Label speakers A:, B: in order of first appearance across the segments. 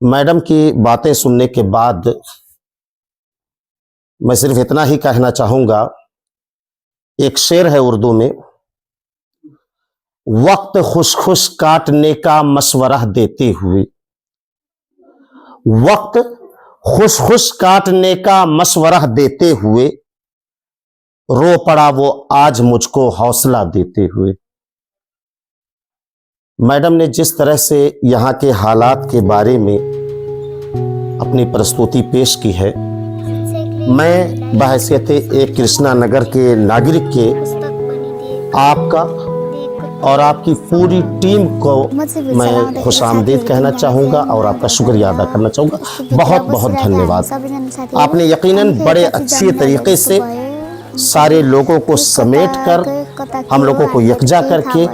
A: Madam की बातें सुनने के बाद मैं सिर्फ इतना ही कहना चाहूंगा। एक शेर है उर्दू में, वक्त खुश खुश काटने का मशवरा देते हुए, वक्त खुश खुश काटने का मशवरा देते हुए रो पड़ा वो आज मुझको हौसला देते हुए। मैडम ने जिस तरह से यहाँ के हालात के बारे में अपनी प्रस्तुति पेश की है, मैं बहैसियत एक कृष्णा नगर के नागरिक के आपका और आपकी पूरी टीम को मैं खुशामदीद कहना चाहूँगा और आपका शुक्रिया अदा करना चाहूँगा। बहुत बहुत धन्यवाद। आपने यकीनन बड़े अच्छे तरीके से सारे लोगों को समेट कर हम लोगों को यकजा करके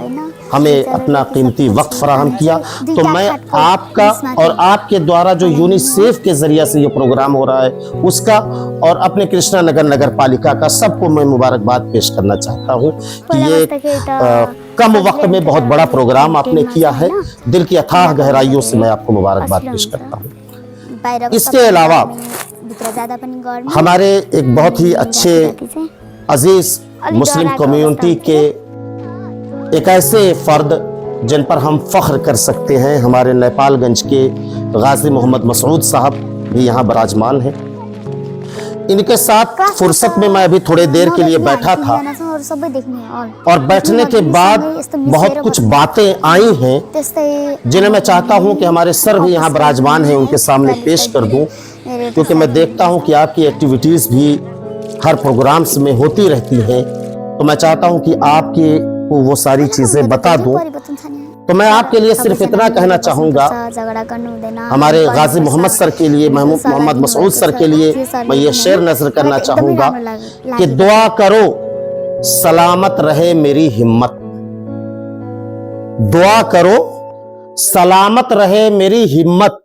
A: हमें अपना कीमती वक्त फराहम किया। तो मैं आपका और आपके द्वारा जो यूनिसेफ के जरिए से ये प्रोग्राम हो रहा है उसका और अपने कृष्णा नगर नगर पालिका का सबको मैं मुबारकबाद पेश करना चाहता हूँ कि ये कम वक्त में बहुत बड़ा प्रोग्राम आपने किया है। दिल की अथाह गहराइयों से मैं आपको मुबारकबाद पेश करता हूँ। इसके अलावा हमारे एक बहुत ही अच्छे अजीज मुस्लिम कम्युनिटी के एक ऐसे फर्द जिन पर हम फख्र कर सकते हैं, हमारे नेपालगंज के गाजी मोहम्मद मसूद साहब भी यहाँ विराजमान हैं। इनके साथ फुर्सत में मैं अभी थोड़ी देर के लिए बैठा था और बैठने के बाद बहुत कुछ बातें आई हैं जिन्हें मैं चाहता हूं कि हमारे सर भी यहाँ विराजमान हैं, उनके सामने पेश कर दूं, क्योंकि मैं देखता हूं कि आपकी एक्टिविटीज भी हर प्रोग्राम्स में होती रहती हैं। तो मैं चाहता हूं कि आपकी वो सारी चीजें बता दूं। तो मैं आपके लिए सिर्फ इतना कहना चाहूंगा, हमारे गाजी मोहम्मद सर के लिए, मोहम्मद मसूद सर के लिए मैं ये शेर नजर करना चाहूंगा कि दुआ करो सलामत रहे मेरी हिम्मत, दुआ करो सलामत रहे मेरी हिम्मत,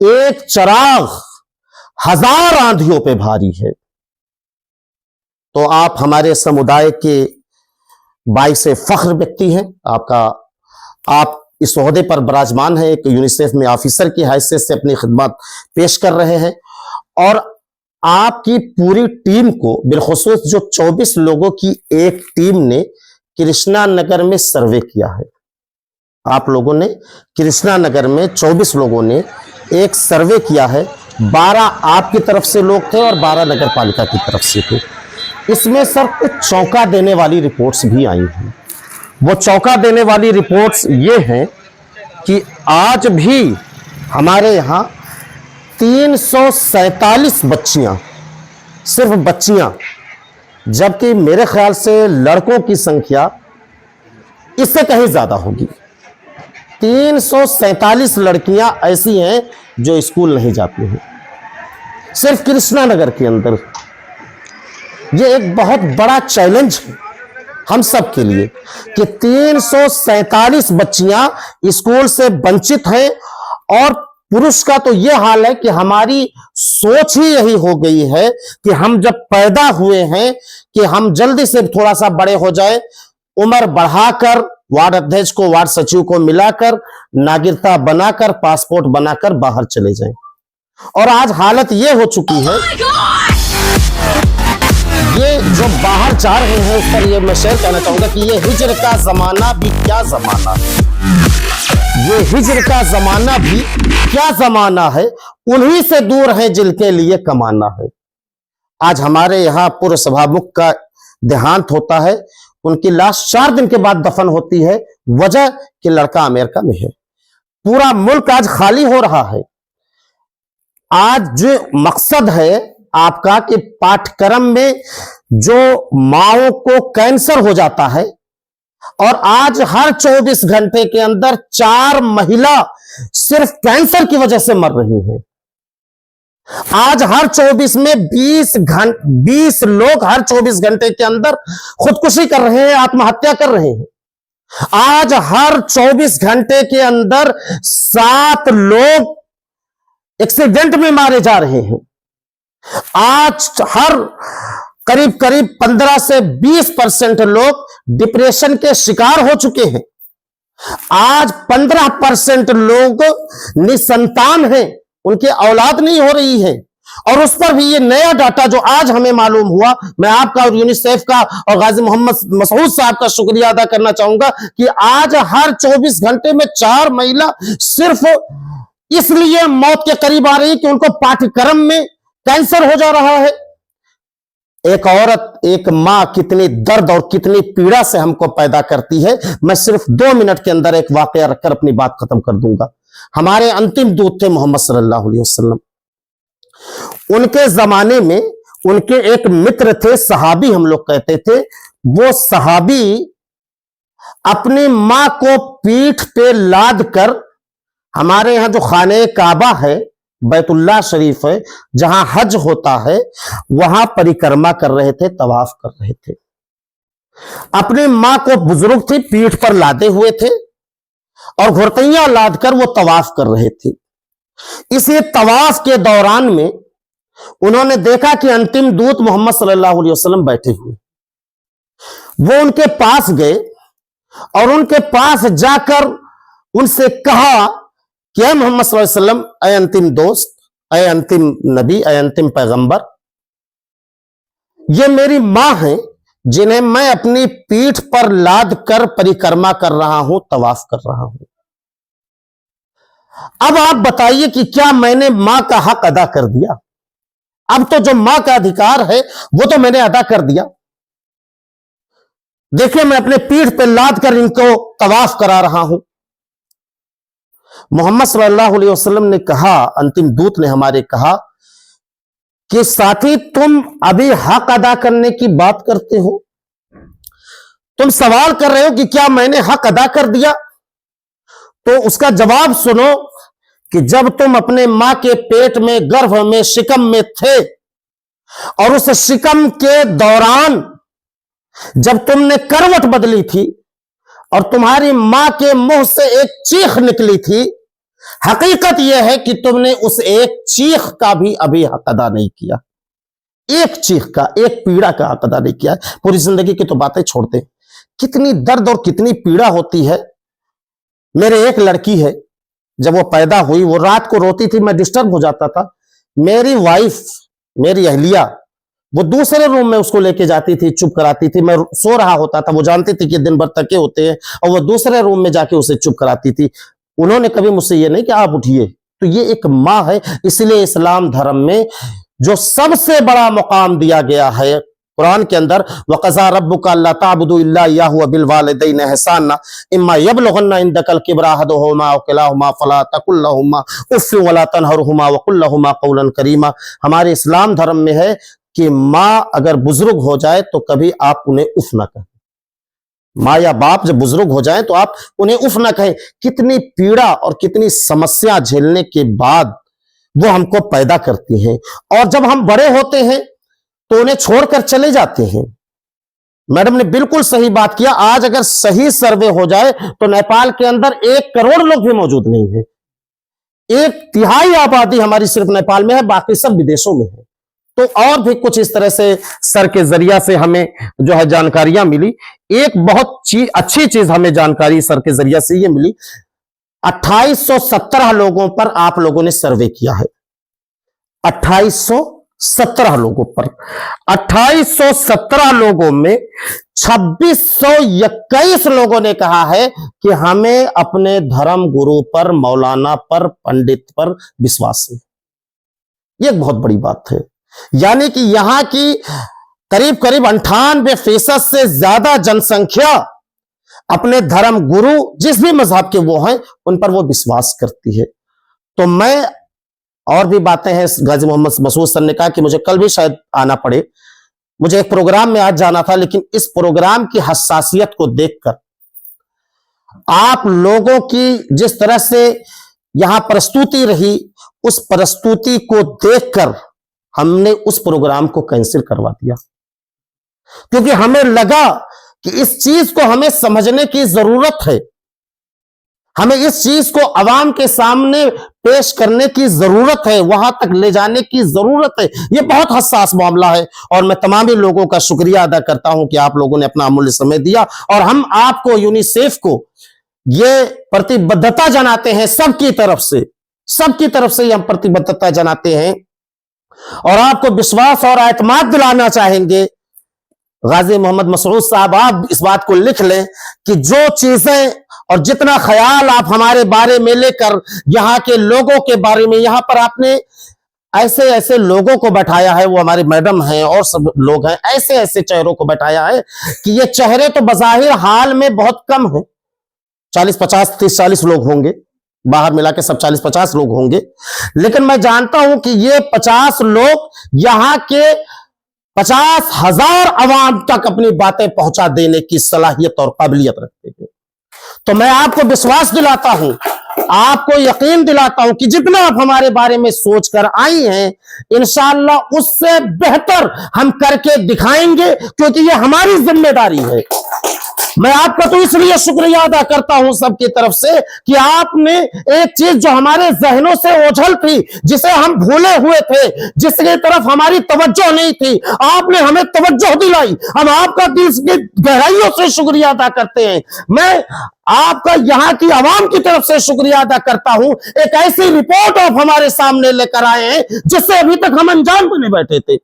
A: एक चिराग हजार आंधियों पे भारी है। तो आप हमारे समुदाय के बाई से फख्र व्यक्ति हैं। आप इस ओहदे पर विराजमान हैं, एक यूनिसेफ में ऑफिसर की हैसियत से अपनी खिदमत पेश कर रहे हैं और आपकी पूरी टीम को, बिलखुसूस जो 24 लोगों की एक टीम ने कृष्णा नगर में सर्वे किया है। आप लोगों ने कृष्णा नगर में 24 लोगों ने एक सर्वे किया है। 12 आपकी तरफ से लोग थे और 12 नगर पालिका की तरफ से थे। इसमें सर कुछ चौंका देने वाली रिपोर्ट्स भी आई हैं। वो चौंका देने वाली रिपोर्ट्स ये हैं कि आज भी हमारे यहाँ 347 बच्चियां, सिर्फ बच्चियां, जबकि मेरे ख्याल से लड़कों की संख्या इससे कहीं ज्यादा होगी। 347 लड़कियां ऐसी हैं जो स्कूल नहीं जाती हैं, सिर्फ कृष्णा नगर के अंदर। ये एक बहुत बड़ा चैलेंज है हम सब के लिए कि 347 बच्चियां स्कूल से वंचित हैं। और पुरुष का तो यह हाल है कि हमारी सोच ही यही हो गई है कि हम जब पैदा हुए हैं कि हम जल्दी से थोड़ा सा बड़े हो जाए, उम्र बढ़ाकर वार्ड अध्यक्ष को, वार्ड सचिव को मिलाकर नागरिकता बनाकर, पासपोर्ट बनाकर बाहर चले जाएं। और आज हालत यह हो चुकी है, ये जो बाहर जा रहे हैं उस पर ये मैं शेर कहना चाहूंगा कि ये हिज्र का जमाना भी क्या जमाना है, ये हिज्र का जमाना भी क्या जमाना है, उन्हीं से दूर है जिनके लिए कमाना है। आज हमारे यहाँ पूर्व सभामुख का देहांत होता है, उनकी लाश 4 दिन के बाद दफन होती है, वजह कि लड़का अमेरिका में है। पूरा मुल्क आज खाली हो रहा है। आज जो मकसद है आपका कि पाठ्यक्रम में जो माओ को कैंसर हो जाता है और आज हर 24 घंटे के अंदर 4 महिला सिर्फ कैंसर की वजह से मर रही हैं। आज हर 24 में 20 लोग हर 24 घंटे के अंदर खुदकुशी कर रहे हैं, आत्महत्या कर रहे हैं। आज हर 24 घंटे के अंदर 7 लोग एक्सीडेंट में मारे जा रहे हैं। आज हर करीब 15 से 20% लोग डिप्रेशन के शिकार हो चुके हैं। आज 15% लोग निसंतान हैं, उनके औलाद नहीं हो रही है। और उस पर भी ये नया डाटा जो आज हमें मालूम हुआ, मैं आपका और यूनिसेफ का और गाजी मोहम्मद मसूद साहब का शुक्रिया अदा करना चाहूंगा कि आज हर 24 घंटे में 4 महिला सिर्फ इसलिए मौत के करीब आ रही है कि उनको पाठ्यक्रम में कैंसर हो जा रहा है। एक औरत, एक मां कितनी दर्द और कितनी पीड़ा से हमको पैदा करती है। मैं सिर्फ 2 मिनट के अंदर एक वाकया रखकर अपनी बात खत्म कर दूंगा। हमारे अंतिम दूत थे मोहम्मद सल्लल्लाहु अलैहि वसल्लम। उनके जमाने में उनके एक मित्र थे, सहाबी हम लोग कहते थे। वो सहाबी अपनी मां को पीठ पे लाद कर, हमारे यहां जो खाने काबा है, बैतुल्लाह शरीफ है, जहां हज होता है, वहां परिक्रमा कर रहे थे, तवाफ कर रहे थे। अपनी मां को, बुजुर्ग थी, पीठ पर लादे हुए थे और घुरकैयां लाद कर वो तवाफ कर रहे थे। इसी तवाफ के दौरान में उन्होंने देखा कि अंतिम दूत मोहम्मद सल्लल्लाहु अलैहि वसल्लम बैठे हुए। वो उनके पास गए और उनके पास जाकर उनसे कहा कि ऐ मोहम्मद सल्लल्लाहु अलैहि वसल्लम, ऐ अंतिम दोस्त, ऐ अंतिम नबी, ऐ अंतिम पैगंबर, ये मेरी मां है जिन्हें मैं अपनी पीठ पर लाद कर परिक्रमा कर रहा हूं, तवाफ कर रहा हूं। अब आप बताइए कि क्या मैंने मां का हक अदा कर दिया? अब तो जो मां का अधिकार है वो तो मैंने अदा कर दिया। देखिए, मैं अपने पीठ पर लाद कर इनको तवाफ करा रहा हूं। मोहम्मद सल्लल्लाहु अलैहि वसल्लम ने कहा, अंतिम दूत ने हमारे कहा कि साथी, तुम अभी हक अदा करने की बात करते हो? तुम सवाल कर रहे हो कि क्या मैंने हक अदा कर दिया? तो उसका जवाब सुनो कि जब तुम अपने मां के पेट में, गर्भ में, शिकम में थे और उस शिकम के दौरान जब तुमने करवट बदली थी और तुम्हारी मां के मुंह से एक चीख निकली थी, हकीकत यह है कि तुमने उस एक चीख का भी अभी हक अदा नहीं किया। एक चीख का, एक पीड़ा का हक अदा नहीं किया। पूरी जिंदगी की तो बातें छोड़ते, कितनी दर्द और कितनी पीड़ा होती है। मेरे एक लड़की है, जब वो पैदा हुई वो रात को रोती थी, मैं डिस्टर्ब हो जाता था। मेरी वाइफ, मेरी अहलिया, वो दूसरे रूम में उसको लेके जाती थी, चुप कराती थी। मैं सो रहा होता था, वो जानती थी कि दिन भर थके होते हैं, और वो दूसरे रूम में जाके उसे चुप कराती थी। उन्होंने कभी मुझसे ये नहीं कि आप उठिए। तो ये एक माँ है। इसलिए इस्लाम धर्म में जो सबसे बड़ा मुकाम दिया गया है कुरान के अंदर, वक़ज़ा रब्बुका अल्ला ताबुदू इल्ला इय्याहु व बिल वालिदैनि इहसाना इम्मा यबलुगन्ना इंदकल किबरा अहदुहुमा अव किलाहुमा फला तकुल लहुमा उफ़्फ़िन वला तनहरहुमा व कुल लहुमा क़ौलन करीमा। हमारे इस्लाम धर्म में है कि माँ अगर बुजुर्ग हो जाए तो कभी आप उन्हें उफ ना कहें। माँ या बाप जब बुजुर्ग हो जाए तो आप उन्हें उफ ना कहें। कितनी पीड़ा और कितनी समस्या झेलने के बाद वो हमको पैदा करती हैं, और जब हम बड़े होते हैं तो उन्हें छोड़कर चले जाते हैं। मैडम ने बिल्कुल सही बात किया। आज अगर सही सर्वे हो जाए तो नेपाल के अंदर 1 करोड़ लोग भी मौजूद नहीं है। 1/3 आबादी हमारी सिर्फ नेपाल में है, बाकी सब विदेशों में है। तो और भी कुछ इस तरह से सर के जरिया से हमें जो है जानकारियां मिली। एक बहुत अच्छी चीज हमें जानकारी सर के जरिया से ये मिली, 2817 लोगों पर आप लोगों ने सर्वे किया है। 2817 लोगों पर, 2817 लोगों में 2621 लोगों ने कहा है कि हमें अपने धर्म गुरु पर, मौलाना पर, पंडित पर विश्वास है। यह एक बहुत बड़ी बात है। यानी कि यहां की करीब करीब 98% से ज्यादा जनसंख्या अपने धर्म गुरु, जिस भी मजहब के वो हैं, उन पर वो विश्वास करती है। तो मैं, और भी बातें हैं, गाजी मोहम्मद मसूद सर ने कहा कि मुझे कल भी शायद आना पड़े, मुझे एक प्रोग्राम में आज जाना था, लेकिन इस प्रोग्राम की हसासियत को देखकर, आप लोगों की जिस तरह से यहां प्रस्तुति रही, उस प्रस्तुति को देखकर हमने उस प्रोग्राम को कैंसिल करवा दिया, क्योंकि हमें लगा कि इस चीज को हमें समझने की जरूरत है। हमें इस चीज को अवाम के सामने पेश करने की जरूरत है, वहां तक ले जाने की जरूरत है। यह बहुत हसास मामला है, और मैं तमाम लोगों का शुक्रिया अदा करता हूं कि आप लोगों ने अपना अमूल्य समय दिया, और हम आपको, यूनिसेफ को ये प्रतिबद्धता जनाते हैं सबकी तरफ से हम प्रतिबद्धता जनाते हैं और आपको विश्वास और एतमाद दिलाना चाहेंगे। गाजी मोहम्मद मसऊद साहब, आप इस बात को लिख लें कि जो चीजें और जितना ख्याल आप हमारे बारे में लेकर यहां के लोगों के बारे में, यहां पर आपने ऐसे ऐसे लोगों को बैठाया है, वो हमारी मैडम हैं और सब लोग हैं, ऐसे ऐसे चेहरों को बैठाया है कि ये चेहरे तो बज़ाहिर हाल में बहुत कम है, 40 50 30 40 लोग होंगे, बाहर मिला के सब 40 50 लोग होंगे, लेकिन मैं जानता हूं कि ये 50 लोग यहां के 50,000 अवाम तक अपनी बातें पहुंचा देने की सलाहियत और काबिलियत रखते हैं। तो मैं आपको विश्वास दिलाता हूं, आपको यकीन दिलाता हूं कि जितना आप हमारे बारे में सोचकर आई हैं, इंशाअल्लाह उससे बेहतर हम करके दिखाएंगे, क्योंकि ये हमारी जिम्मेदारी है। मैं आपका तो इसलिए शुक्रिया अदा करता हूं सबकी तरफ से कि आपने एक चीज जो हमारे जहनों से ओझल थी, जिसे हम भूले हुए थे, जिसकी तरफ हमारी तवज्जो नहीं थी, आपने हमें तवज्जो दिलाई। हम आपका दिल की गहराइयों से शुक्रिया अदा करते हैं। मैं आपका यहां की आवाम की तरफ से शुक्रिया अदा करता हूं। एक ऐसी रिपोर्ट आप हमारे सामने लेकर आए हैं जिससे अभी तक हम अनजान बने बैठे थे।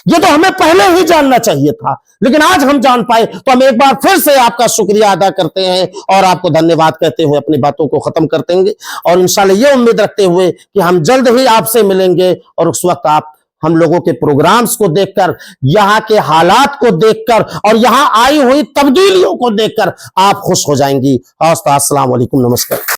A: ये तो हमें पहले ही जानना चाहिए था, लेकिन आज हम जान पाए। तो हम एक बार फिर से आपका शुक्रिया अदा करते हैं और आपको धन्यवाद कहते हुए अपनी बातों को खत्म कर देंगे और इंशाल्लाह ये उम्मीद रखते हुए कि हम जल्द ही आपसे मिलेंगे और उस वक्त आप हम लोगों के प्रोग्राम्स को देखकर, यहाँ के हालात को देखकर और यहाँ आई हुई तब्दीलियों को देखकर आप खुश हो जाएंगी। अस्सलाम वालेकुम, नमस्कार।